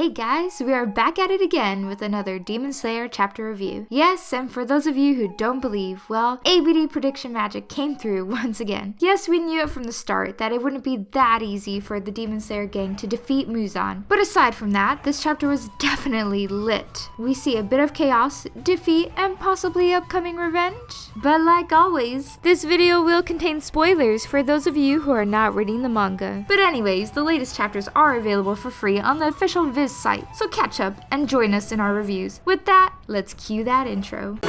Hey guys, we are back at it again with another Demon Slayer chapter review. Yes, and for those of you who don't believe, well, ABD prediction magic came through once again. Yes, we knew it from the start that it wouldn't be that easy for the Demon Slayer gang to defeat Muzan. But aside from that, this chapter was definitely lit. We see a bit of chaos, defeat, and possibly upcoming revenge. But like always, this video will contain spoilers for those of you who are not reading the manga. But anyways, the latest chapters are available for free on the official Viz site, so catch up and join us in our reviews. With that, let's cue that intro.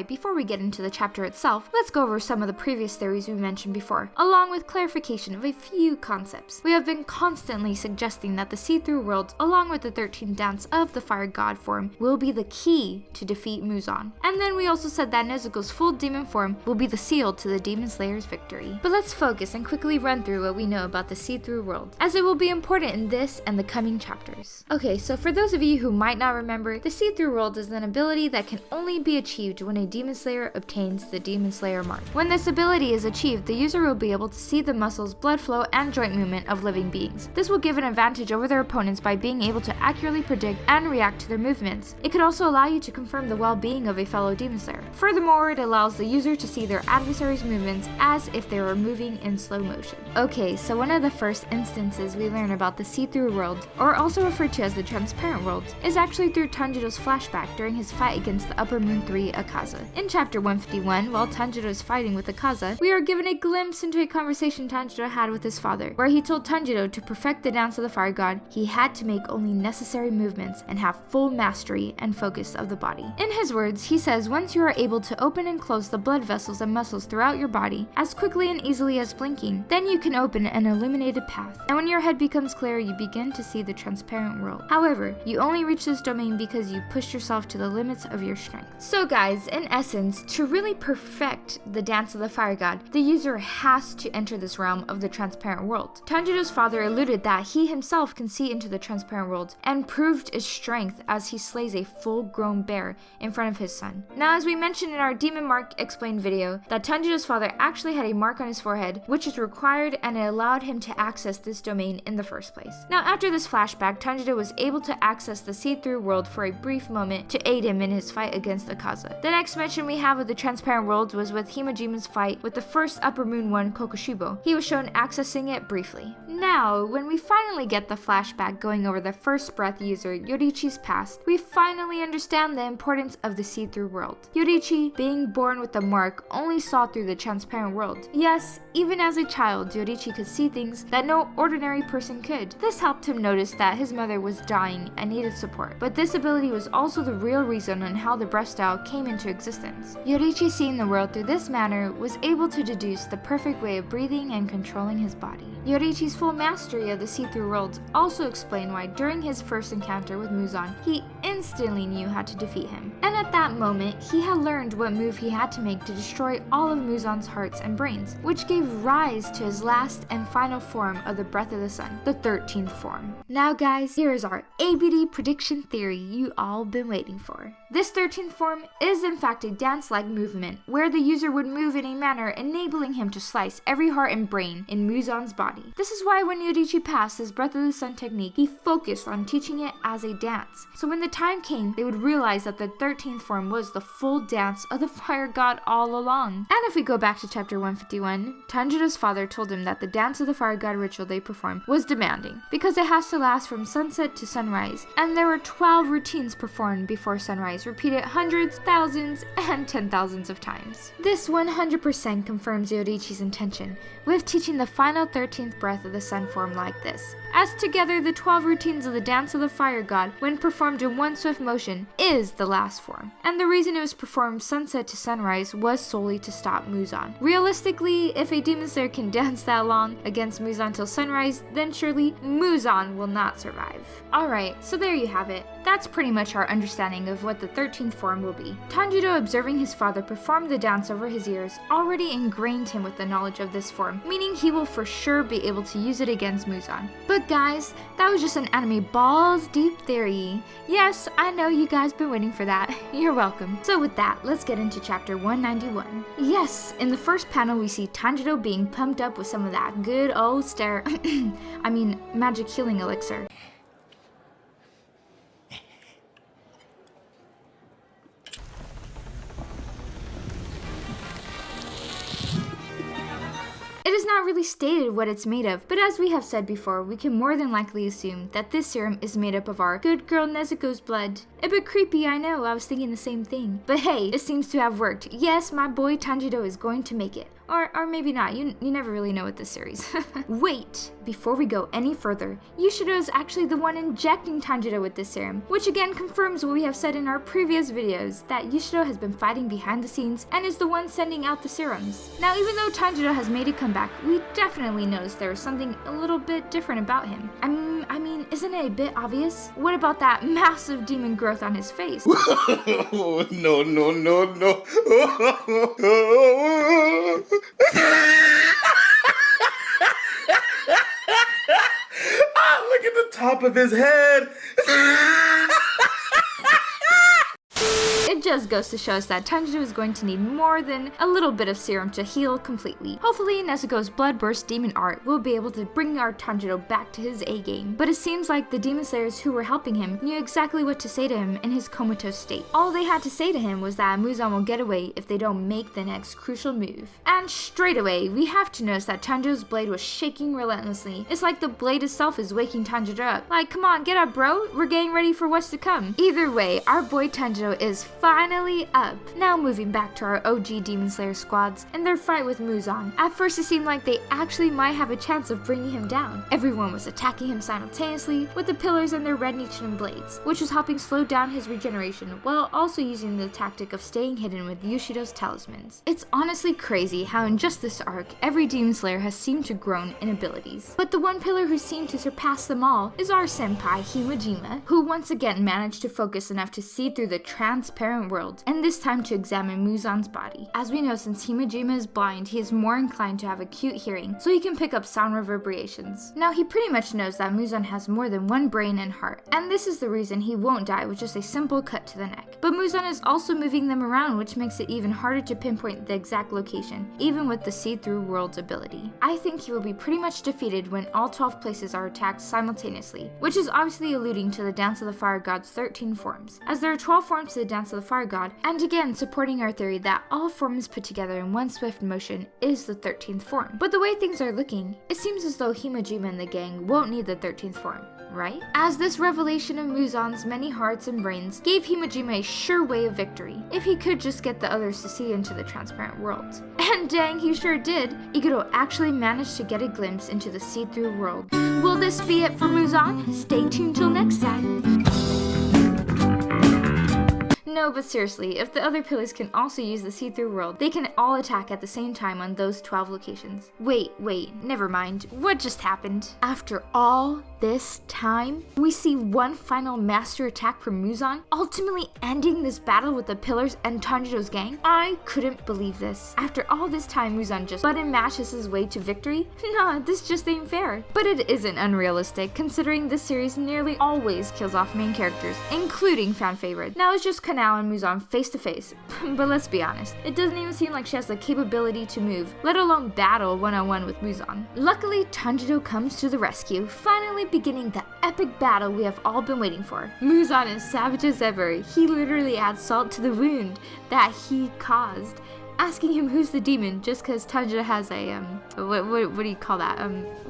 Before we get into the chapter itself, let's go over some of the previous theories we mentioned before, along with clarification of a few concepts. We have been constantly suggesting that the see-through worlds, along with the 13th dance of the fire god form, will be the key to defeat Muzan. And then we also said that Nezuko's full demon form will be the seal to the Demon Slayer's victory. But let's focus and quickly run through what we know about the see-through world, as it will be important in this and the coming chapters. Okay, so for those of you who might not remember, the see-through world is an ability that can only be achieved when a Demon Slayer obtains the Demon Slayer mark. When this ability is achieved, the user will be able to see the muscles, blood flow, and joint movement of living beings. This will give an advantage over their opponents by being able to accurately predict and react to their movements. It could also allow you to confirm the well-being of a fellow Demon Slayer. Furthermore, it allows the user to see their adversary's movements as if they were moving in slow motion. Okay, so one of the first instances we learn about the see-through world, or also referred to as the transparent world, is actually through Tanjiro's flashback during his fight against the Upper Moon 3 Akaza. In chapter 151, while Tanjiro is fighting with Akaza, we are given a glimpse into a conversation Tanjiro had with his father, where he told Tanjiro to perfect the dance of the fire god, he had to make only necessary movements and have full mastery and focus of the body. In his words, he says once you are able to open and close the blood vessels and muscles throughout your body as quickly and easily as blinking, then you can open an illuminated path. And when your head becomes clear, you begin to see the transparent world. However, you only reach this domain because you pushed yourself to the limits of your strength. So guys, in essence, to really perfect the dance of the fire god, the user has to enter this realm of the transparent world. Tanjiro's father alluded that he himself can see into the transparent world and proved his strength as he slays a full-grown bear in front of his son. Now, as we mentioned in our Demon Mark Explained video, that Tanjiro's father actually had a mark on his forehead, which is required, and it allowed him to access this domain in the first place. Now, after this flashback, Tanjiro was able to access the see-through world for a brief moment to aid him in his fight against Akaza. The next mention we have of the transparent world was with Himajima's fight with the first Upper Moon 1 Kokushibo. He was shown accessing it briefly. Now, when we finally get the flashback going over the first breath user, Yorichi's past, we finally understand the importance of the see-through world. Yorichi, being born with the mark, only saw through the transparent world. Yes, even as a child, Yorichi could see things that no ordinary person could. This helped him notice that his mother was dying and needed support. But this ability was also the real reason on how the breath style came into existence. Yorichi, seeing the world through this manner, was able to deduce the perfect way of breathing and controlling his body. Yorichi's full mastery of the see-through worlds also explained why during his first encounter with Muzan, he instantly knew how to defeat him. And at that moment, he had learned what move he had to make to destroy all of Muzan's hearts and brains, which gave rise to his last and final form of the Breath of the Sun, the 13th form. Now guys, here is our ABD prediction theory you all been waiting for. This 13th form is in fact a dance-like movement, where the user would move in a manner enabling him to slice every heart and brain in Muzan's body. This is why when Yorichi passed his Breath of the Sun technique, he focused on teaching it as a dance. So when the time came, they would realize that the 13th form was the full dance of the fire god all along. And if we go back to chapter 151, Tanjiro's father told him that the dance of the fire god ritual they performed was demanding, because it has to last from sunset to sunrise, and there were 12 routines performed before sunrise, repeated hundreds, thousands, and 10,000s of times. This 100% confirms Yorichi's intention with teaching the final 13th breath of the sun form like this, as together the 12 routines of the dance of the fire god, when performed in one swift motion, is the last form. And the reason it was performed sunset to sunrise was solely to stop Muzan. Realistically, if a Demon Slayer can dance that long against Muzan till sunrise, then surely Muzan will not survive. Alright, so there you have it. That's pretty much our understanding of what the 13th form will be. Tanjiro, observing his father perform the dance over his ears, already ingrained him with the knowledge of this form, meaning he will for sure be able to use it against Muzan. But guys, that was just an anime balls deep theory. Yes, I know you guys been waiting for that. You're welcome. So with that, let's get into chapter 191. Yes, in the first panel we see Tanjiro being pumped up with some of that good old magic healing elixir. It is not really stated what it's made of, but as we have said before, we can more than likely assume that this serum is made up of our good girl Nezuko's blood. A bit creepy, I know, I was thinking the same thing. But hey, it seems to have worked. Yes, my boy Tanjiro is going to make it. Or maybe not, you never really know with this series. Wait, before we go any further, Yushido is actually the one injecting Tanjiro with this serum, which again confirms what we have said in our previous videos, that Yushido has been fighting behind the scenes and is the one sending out the serums. Now even though Tanjiro has made a comeback, we definitely notice there is something a little bit different about him. I mean, isn't it a bit obvious? What about that massive demon growth on his face? No. Look at the top of his head. It just goes to show us that Tanjiro is going to need more than a little bit of serum to heal completely. Hopefully Nezuko's bloodburst demon art will be able to bring our Tanjiro back to his A-game. But it seems like the demon slayers who were helping him knew exactly what to say to him in his comatose state. All they had to say to him was that Muzan will get away if they don't make the next crucial move. And straight away, we have to notice that Tanjiro's blade was shaking relentlessly. It's like the blade itself is waking Tanjiro up. Like, come on, get up bro, we're getting ready for what's to come. Either way, our boy Tanjiro is finally up. Now moving back to our OG Demon Slayer squads and their fight with Muzan. At first it seemed like they actually might have a chance of bringing him down. Everyone was attacking him simultaneously with the pillars and their red Nichiren blades, which was helping slow down his regeneration while also using the tactic of staying hidden with Yushido's talismans. It's honestly crazy how in just this arc, every Demon Slayer has seemed to grow in abilities. But the one pillar who seemed to surpass them all is our senpai Himejima, who once again managed to focus enough to see through the transparent world, and this time to examine Muzan's body. As we know, since Himejima is blind, he is more inclined to have acute hearing, so he can pick up sound reverberations. Now he pretty much knows that Muzan has more than one brain and heart, and this is the reason he won't die with just a simple cut to the neck. But Muzan is also moving them around, which makes it even harder to pinpoint the exact location, even with the see-through world's ability. I think he will be pretty much defeated when all 12 places are attacked simultaneously, which is obviously alluding to the Dance of the Fire God's 13 forms, as there are 12 forms to the Dance of the Fire God, and again supporting our theory that all forms put together in one swift motion is the 13th form. But the way things are looking, it seems as though Himejima and the gang won't need the 13th form, right? As this revelation of Muzan's many hearts and brains gave Himejima a sure way of victory, if he could just get the others to see into the transparent world. And dang, he sure did! Iguro actually managed to get a glimpse into the see-through world. Will this be it for Muzan? Stay tuned till next time! No, but seriously, if the other pillars can also use the see-through world, they can all attack at the same time on those 12 locations. Wait, never mind. What just happened? After all this time, we see one final master attack from Muzan, ultimately ending this battle with the pillars and Tanjiro's gang? I couldn't believe this. After all this time, Muzan just button mashes his way to victory? Nah, this just ain't fair. But it isn't unrealistic, considering this series nearly always kills off main characters, including fan favorite. Now it's just Kanao and Muzan face to face. But let's be honest, it doesn't even seem like she has the capability to move, let alone battle one-on-one with Muzan. Luckily, Tanjiro comes to the rescue, finally beginning the epic battle we have all been waiting for. Muzan is savage as ever. He literally adds salt to the wound that he caused, asking him who's the demon just because Tanjiro has a, what do you call that?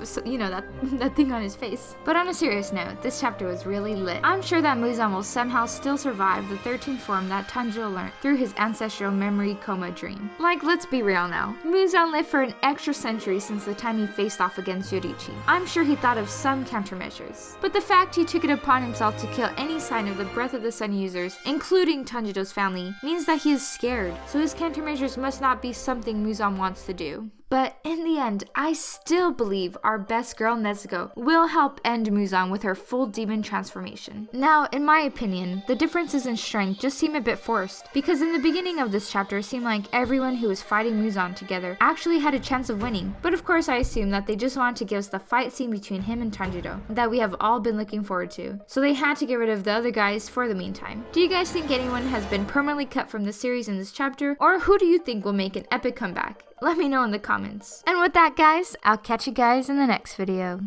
So, you know, that thing on his face. But on a serious note, this chapter was really lit. I'm sure that Muzan will somehow still survive the 13th form that Tanjiro learned through his ancestral memory coma dream. Like, let's be real now. Muzan lived for an extra century since the time he faced off against Yoriichi. I'm sure he thought of some countermeasures. But the fact he took it upon himself to kill any sign of the Breath of the Sun users, including Tanjiro's family, means that he is scared, so his countermeasures must not be something Muzan wants to do. But in the end, I still believe our best girl Nezuko will help end Muzan with her full demon transformation. Now, in my opinion, the differences in strength just seem a bit forced, because in the beginning of this chapter it seemed like everyone who was fighting Muzan together actually had a chance of winning. But of course I assume that they just wanted to give us the fight scene between him and Tanjiro that we have all been looking forward to. So they had to get rid of the other guys for the meantime. Do you guys think anyone has been permanently cut from the series in this chapter, or who do you think will make an epic comeback? Let me know in the comments. And with that guys, I'll catch you guys in the next video.